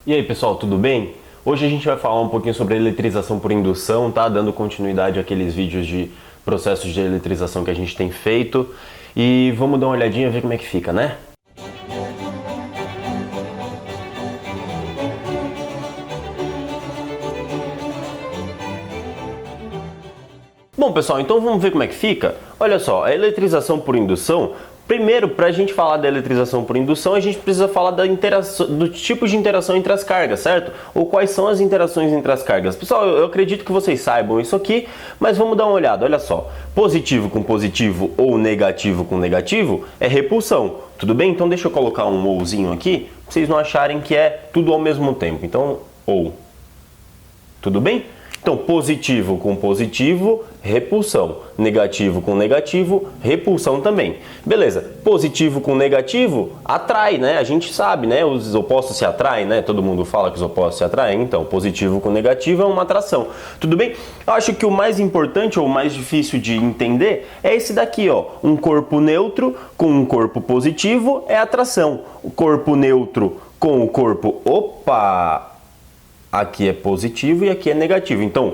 E aí pessoal, tudo bem? Hoje a gente vai falar um pouquinho sobre eletrização por indução, tá? Dando continuidade àqueles vídeos de processos de eletrização que a gente tem feito. E vamos dar uma olhadinha e ver como é que fica, né? Bom pessoal, então vamos ver como é que fica? Olha só, a eletrização por indução. Primeiro, para a gente falar da eletrização por indução, a gente precisa falar da do tipo de interação entre as cargas, certo? Ou quais são as interações entre as cargas. Pessoal, eu acredito que vocês saibam isso aqui, mas vamos dar uma olhada. Olha só, positivo com positivo ou negativo com negativo é repulsão. Tudo bem? Então deixa eu colocar um ouzinho aqui, para vocês não acharem que é tudo ao mesmo tempo. Então, ou. Tudo bem? Então, positivo com positivo, repulsão. Negativo com negativo, repulsão também. Beleza. Positivo com negativo, atrai, né? A gente sabe, né? Os opostos se atraem, né? Todo mundo fala que os opostos se atraem. Então, positivo com negativo é uma atração. Tudo bem? Eu acho que o mais importante ou o mais difícil de entender é esse daqui, ó. Um corpo neutro com um corpo positivo é atração. O corpo neutro com o corpo... Opa! Aqui é positivo e aqui é negativo. Então,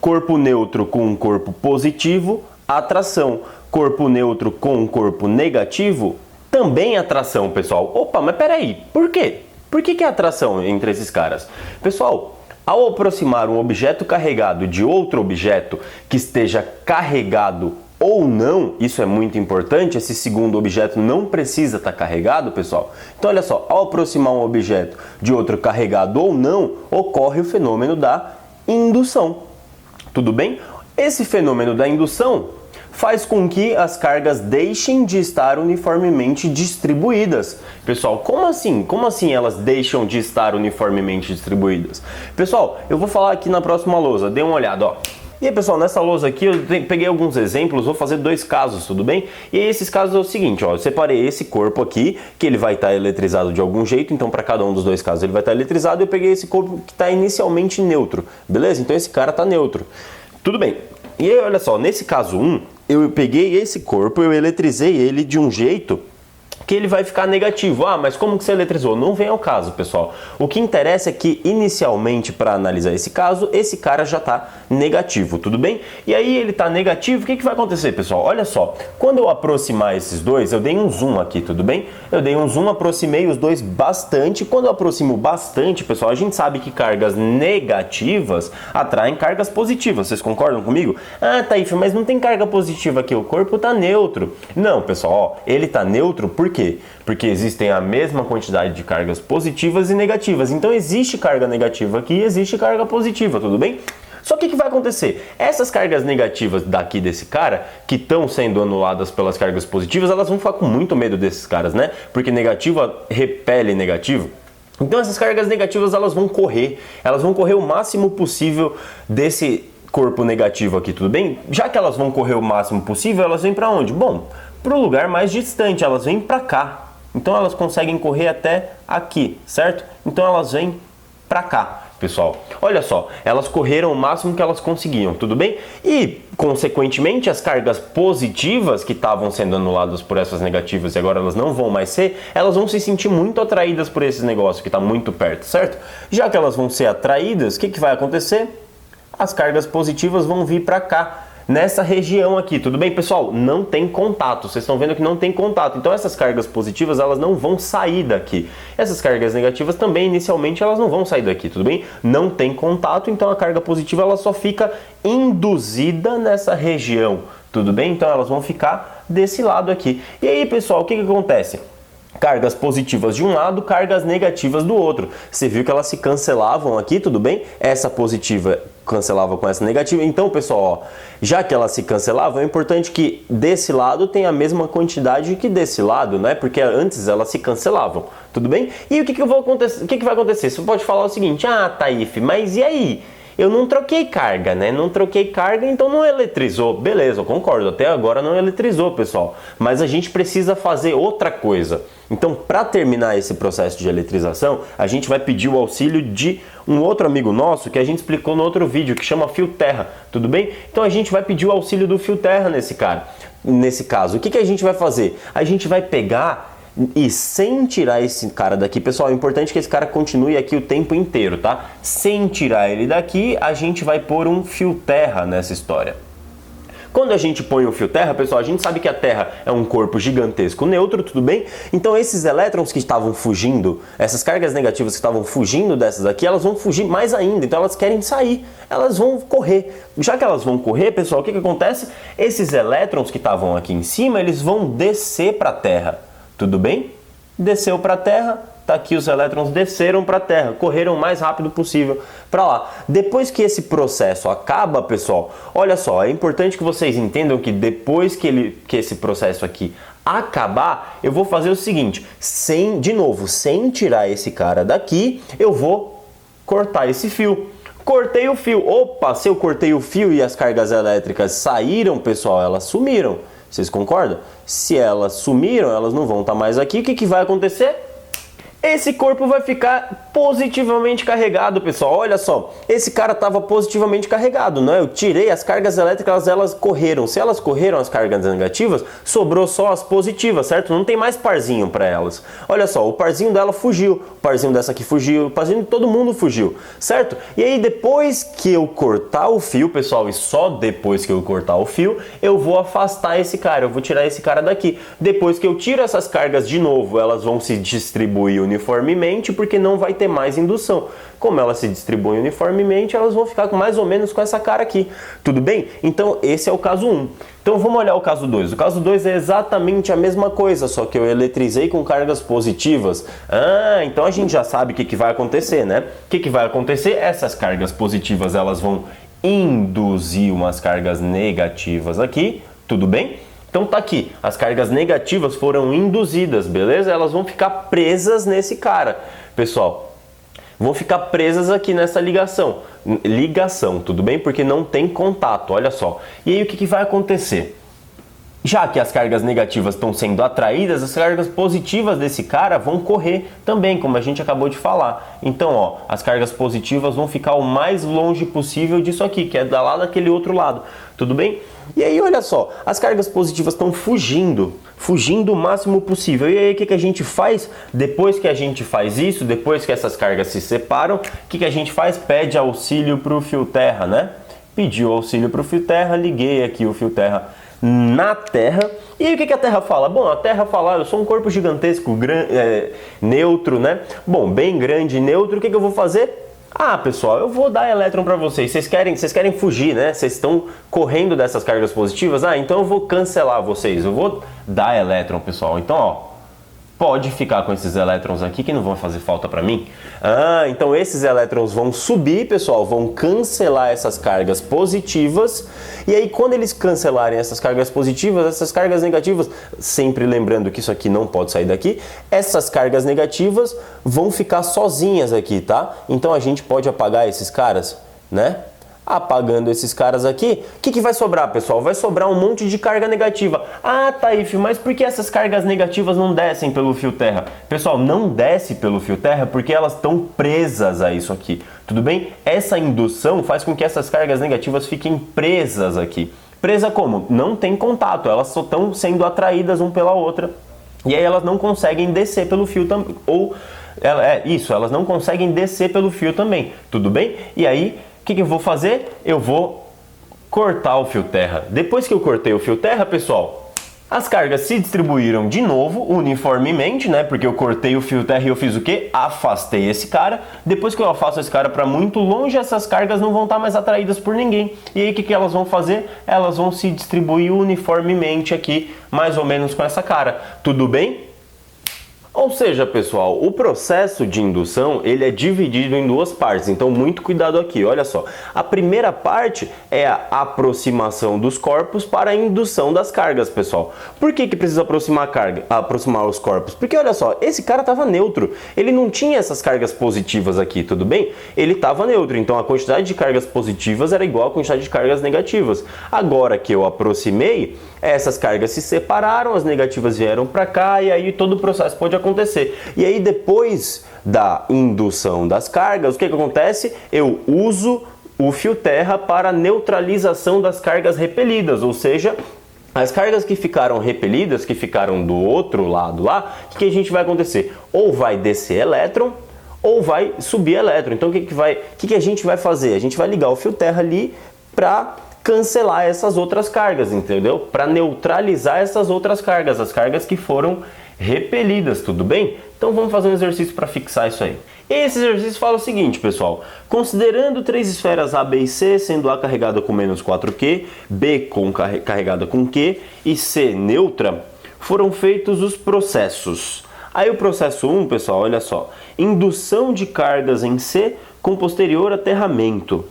corpo neutro com um corpo positivo, atração. Corpo neutro com um corpo negativo, também atração, pessoal. Opa, mas peraí, por quê? Por que é atração entre esses caras? Pessoal, ao aproximar um objeto carregado de outro objeto que esteja carregado ou não, isso é muito importante, esse segundo objeto não precisa estar carregado, pessoal. Então, olha só, ao aproximar um objeto de outro carregado ou não, ocorre o fenômeno da indução. Tudo bem? Esse fenômeno da indução faz com que as cargas deixem de estar uniformemente distribuídas. Pessoal, como assim? Como assim elas deixam de estar uniformemente distribuídas? Pessoal, eu vou falar aqui na próxima lousa, dê uma olhada, ó. E aí pessoal, nessa lousa aqui eu peguei alguns exemplos, vou fazer dois casos, tudo bem? E aí esses casos é o seguinte, ó, eu separei esse corpo aqui, que ele vai estar eletrizado de algum jeito, então para cada um dos dois casos ele vai estar eletrizado, e eu peguei esse corpo que está inicialmente neutro, beleza? Então esse cara está neutro. Tudo bem. E aí olha só, nesse caso 1, eu peguei esse corpo, eu eletrizei ele de um jeito que ele vai ficar negativo. Ah, mas como que você eletrizou? Não vem ao caso, pessoal. O que interessa é que, inicialmente, para analisar esse caso, esse cara já está negativo, tudo bem? E aí ele está negativo, o que vai acontecer, pessoal? Olha só, quando eu aproximar esses dois, eu dei um zoom aqui, tudo bem? Eu dei um zoom, aproximei os dois bastante. Quando eu aproximo bastante, pessoal, a gente sabe que cargas negativas atraem cargas positivas. Vocês concordam comigo? Ah, Taif, mas não tem carga positiva aqui, o corpo está neutro. Não, pessoal, ó, ele está neutro por quê? Porque existem a mesma quantidade de cargas positivas e negativas. Então existe carga negativa aqui e existe carga positiva, tudo bem? Só que o que vai acontecer? Essas cargas negativas daqui desse cara, que estão sendo anuladas pelas cargas positivas, elas vão ficar com muito medo desses caras, né? Porque negativa repele negativo. Então essas cargas negativas elas vão correr o máximo possível desse corpo negativo aqui, tudo bem? Já que elas vão correr o máximo possível, elas vêm para onde? Bom, para o lugar mais distante, elas vêm para cá. Então elas conseguem correr até aqui, certo? Então elas vêm para cá, pessoal. Olha só, elas correram o máximo que elas conseguiam, tudo bem? E, consequentemente, as cargas positivas que estavam sendo anuladas por essas negativas e agora elas não vão mais ser, elas vão se sentir muito atraídas por esse negócio que está muito perto, certo? Já que elas vão ser atraídas, o que vai acontecer? As cargas positivas vão vir para cá, nessa região aqui, tudo bem, pessoal? Não tem contato, vocês estão vendo que não tem contato, então essas cargas positivas elas não vão sair daqui, essas cargas negativas também inicialmente elas não vão sair daqui, tudo bem? Não tem contato, então a carga positiva ela só fica induzida nessa região, tudo bem? Então elas vão ficar desse lado aqui. E aí, pessoal, o que acontece? Cargas positivas de um lado, cargas negativas do outro. Você viu que elas se cancelavam aqui, tudo bem? Essa positiva cancelava com essa negativa. Então, pessoal, ó, já que elas se cancelavam, é importante que desse lado tenha a mesma quantidade que desse lado, né? Porque antes elas se cancelavam, tudo bem? E o que vai acontecer? Você pode falar o seguinte, ah, Taif, mas e aí? Eu não troquei carga, né? Não troquei carga, então não eletrizou. Beleza, eu concordo. Até agora não eletrizou, pessoal. Mas a gente precisa fazer outra coisa. Então, para terminar esse processo de eletrização, a gente vai pedir o auxílio de um outro amigo nosso que a gente explicou no outro vídeo, que chama fio terra, tudo bem? Então a gente vai pedir o auxílio do fio terra nesse caso. O que a gente vai fazer? A gente vai pegar E sem tirar esse cara daqui, pessoal, é importante que esse cara continue aqui o tempo inteiro, tá? Sem tirar ele daqui, a gente vai pôr um fio terra nessa história. Quando a gente põe o fio terra, pessoal, a gente sabe que a Terra é um corpo gigantesco neutro, tudo bem? Então esses elétrons que estavam fugindo, essas cargas negativas que estavam fugindo dessas aqui, elas vão fugir mais ainda, então elas querem sair, elas vão correr. Já que elas vão correr, pessoal, o que acontece? Esses elétrons que estavam aqui em cima, eles vão descer para a Terra, tudo bem? Desceu para a Terra, tá aqui, os elétrons desceram para a Terra, correram o mais rápido possível para lá. Depois que esse processo acaba, pessoal, olha só, é importante que vocês entendam que depois que esse processo aqui acabar, eu vou fazer o seguinte, sem tirar esse cara daqui, eu vou cortar esse fio. Cortei o fio. Opa, se eu cortei o fio e as cargas elétricas saíram, pessoal, elas sumiram. Vocês concordam? Se elas sumiram, elas não vão estar mais aqui, o que vai acontecer? Esse corpo vai ficar positivamente carregado, pessoal. Olha só, esse cara estava positivamente carregado, não é? Eu tirei as cargas elétricas, elas correram. Se elas correram as cargas negativas, sobrou só as positivas, certo? Não tem mais parzinho para elas. Olha só, o parzinho dela fugiu, o parzinho dessa aqui fugiu, o parzinho de todo mundo fugiu, certo? E aí depois que eu cortar o fio, pessoal, e só depois que eu cortar o fio, eu vou afastar esse cara, eu vou tirar esse cara daqui. Depois que eu tiro essas cargas de novo, elas vão se distribuir uniformemente, porque não vai ter mais indução. Como elas se distribuem uniformemente, elas vão ficar mais ou menos com essa cara aqui. Tudo bem? Então esse é o caso 1. Então vamos olhar o caso 2. O caso 2 é exatamente a mesma coisa, só que eu eletrizei com cargas positivas. Então a gente já sabe o que vai acontecer, né? O que vai acontecer? Essas cargas positivas, elas vão induzir umas cargas negativas aqui. Tudo bem? Então tá aqui, as cargas negativas foram induzidas, beleza? Elas vão ficar presas nesse cara, pessoal. Vão ficar presas aqui nessa ligação. Tudo bem? Porque não tem contato, olha só. E aí o que vai acontecer? Já que as cargas negativas estão sendo atraídas, as cargas positivas desse cara vão correr também, como a gente acabou de falar. Então, ó, as cargas positivas vão ficar o mais longe possível disso aqui, que é lá daquele outro lado. Tudo bem? E aí, olha só, as cargas positivas estão fugindo o máximo possível. E aí, o que a gente faz? Depois que a gente faz isso, depois que essas cargas se separam, o que a gente faz? Pede auxílio para o fio terra, né? Pediu auxílio para o fio terra, liguei aqui o fio terra na Terra. E aí o que a Terra fala? Bom, a Terra fala, eu sou um corpo gigantesco, neutro, né? Bom, bem grande, neutro, o que eu vou fazer? Pessoal, eu vou dar elétron para vocês. Vocês querem fugir, né? Vocês estão correndo dessas cargas positivas? Então eu vou cancelar vocês. Eu vou dar elétron, pessoal. Então, ó, pode ficar com esses elétrons aqui que não vão fazer falta para mim. Então esses elétrons vão subir, pessoal, vão cancelar essas cargas positivas. E aí quando eles cancelarem essas cargas positivas, essas cargas negativas, sempre lembrando que isso aqui não pode sair daqui, essas cargas negativas vão ficar sozinhas aqui, tá? Então a gente pode apagar esses caras, né? Apagando esses caras aqui, o que vai sobrar, pessoal? Vai sobrar um monte de carga negativa. Taífio, mas por que essas cargas negativas não descem pelo fio terra? Pessoal, não desce pelo fio terra porque elas estão presas a isso aqui, tudo bem? Essa indução faz com que essas cargas negativas fiquem presas aqui. Presa como? Não tem contato, elas só estão sendo atraídas uma pela outra. E aí elas não conseguem descer pelo fio também. Elas não conseguem descer pelo fio também, tudo bem? E aí o que eu vou fazer? Eu vou cortar o fio terra. Depois que eu cortei o fio terra, pessoal, as cargas se distribuíram de novo, uniformemente, né? Porque eu cortei o fio terra e eu fiz o quê? Afastei esse cara. Depois que eu afasto esse cara para muito longe, essas cargas não vão estar mais atraídas por ninguém. E aí o que elas vão fazer? Elas vão se distribuir uniformemente aqui, mais ou menos com essa cara. Tudo bem? Ou seja, pessoal, o processo de indução ele é dividido em duas partes, então muito cuidado aqui, olha só. A primeira parte é a aproximação dos corpos para a indução das cargas, pessoal. Por que precisa aproximar os corpos? Porque olha só, esse cara estava neutro, ele não tinha essas cargas positivas aqui, tudo bem? Ele estava neutro, então a quantidade de cargas positivas era igual à quantidade de cargas negativas. Agora que eu aproximei, essas cargas se separaram, as negativas vieram para cá e aí todo o processo pode acontecer. E aí depois da indução das cargas, o que acontece? Eu uso o fio terra para neutralização das cargas repelidas, ou seja, As cargas que ficaram repelidas, que ficaram do outro lado lá, o que a gente vai acontecer? Ou vai descer elétron, ou vai subir elétron. Então o que a gente vai fazer? A gente vai ligar o fio terra ali para cancelar essas outras cargas, entendeu? Para neutralizar essas outras cargas, as cargas que foram repelidas, tudo bem? Então vamos fazer um exercício para fixar isso aí. Esse exercício fala o seguinte, pessoal: considerando três esferas A, B e C, sendo A carregada com menos 4Q, B carregada com Q e C neutra, foram feitos os processos. Aí o processo 1, pessoal, olha só: indução de cargas em C com posterior aterramento.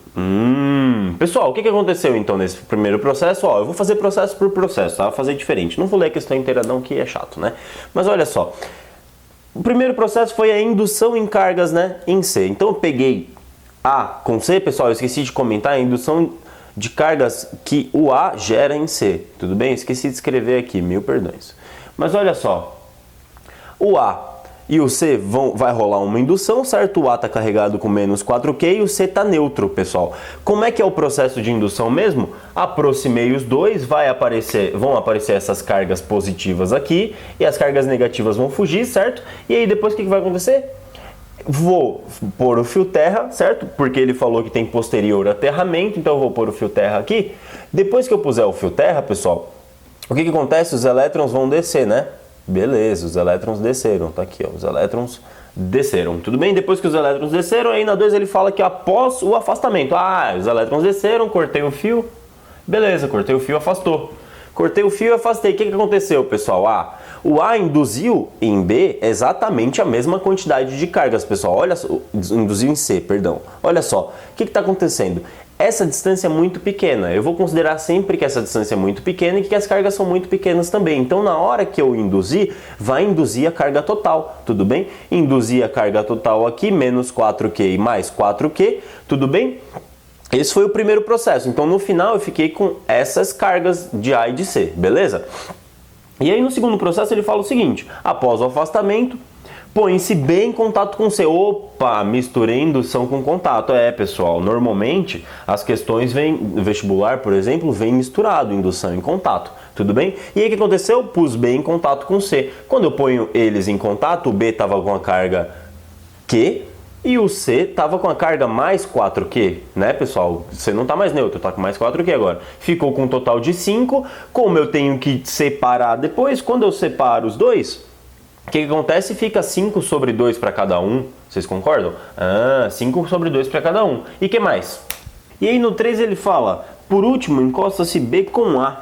Pessoal, o que aconteceu então nesse primeiro processo? Ó, eu vou fazer processo por processo, tá? Vou fazer diferente. Não vou ler a questão inteira não, que é chato, né? Mas olha só. O primeiro processo foi a indução em cargas, né, em C. Então eu peguei A com C, pessoal, eu esqueci de comentar a indução de cargas que o A gera em C. Tudo bem? Esqueci de escrever aqui, mil perdões. Mas olha só, o A e o C vai rolar uma indução, certo? O A está carregado com menos 4Q e o C está neutro, pessoal. Como é que é o processo de indução mesmo? Aproximei os dois, vão aparecer essas cargas positivas aqui e as cargas negativas vão fugir, certo? E aí depois o que vai acontecer? Vou pôr o fio terra, certo? Porque ele falou que tem posterior aterramento, então eu vou pôr o fio terra aqui. Depois que eu puser o fio terra, pessoal, o que acontece? Os elétrons vão descer, né? Beleza, os elétrons desceram, tá aqui, ó, os elétrons desceram, tudo bem? Depois que os elétrons desceram, aí na 2 ele fala que após o afastamento, os elétrons desceram, cortei o fio, beleza, cortei o fio, afastou. Cortei o fio e afastei. O que aconteceu, pessoal? O A induziu em B exatamente a mesma quantidade de cargas, pessoal. Olha só, induziu em C, perdão. Olha só, o que está acontecendo? Essa distância é muito pequena. Eu vou considerar sempre que essa distância é muito pequena e que as cargas são muito pequenas também. Então, na hora que eu induzir, vai induzir a carga total, tudo bem? Induzir a carga total aqui, menos 4Q e mais 4Q, tudo bem? Esse foi o primeiro processo. Então, no final, eu fiquei com essas cargas de A e de C, beleza? E aí, no segundo processo, ele fala o seguinte: após o afastamento, põe-se B em contato com C. Opa, misturei indução com contato. Pessoal, normalmente as questões vestibular, por exemplo, vem misturado, indução e contato. Tudo bem? E aí o que aconteceu? Pus B em contato com C. Quando eu ponho eles em contato, o B estava com a carga Q e o C estava com a carga mais 4Q, né, pessoal? C não está mais neutro, está com mais 4Q agora. Ficou com um total de 5. Como eu tenho que separar depois, quando eu separo os dois, o que acontece? Fica 5 sobre 2 para cada um. Vocês concordam? 5 sobre 2 para cada um. E que mais? E aí no 3 ele fala: por último, encosta-se B com A.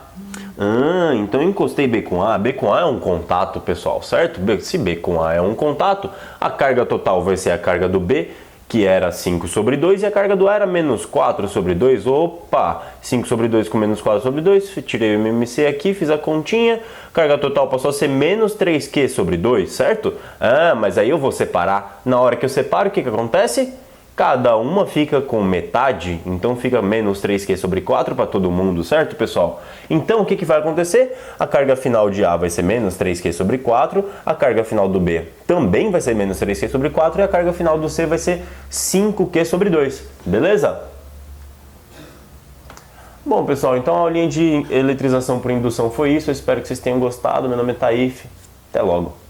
Então eu encostei B com A. B com A é um contato, pessoal, certo? Se B com A é um contato, a carga total vai ser a carga do B, que era 5 sobre 2, e a carga do A era menos 4 sobre 2. Opa! 5 sobre 2 com menos 4 sobre 2, tirei o MMC aqui, fiz a continha, carga total passou a ser menos 3Q sobre 2, certo? Mas aí eu vou separar. Na hora que eu separo, o que acontece? Cada uma fica com metade, então fica menos 3Q sobre 4 para todo mundo, certo, pessoal? Então, o que vai acontecer? A carga final de A vai ser menos 3Q sobre 4, a carga final do B também vai ser menos 3Q sobre 4 e a carga final do C vai ser 5Q sobre 2, beleza? Bom, pessoal, então a aulinha de eletrização por indução foi isso, eu espero que vocês tenham gostado. Meu nome é Taif, até logo.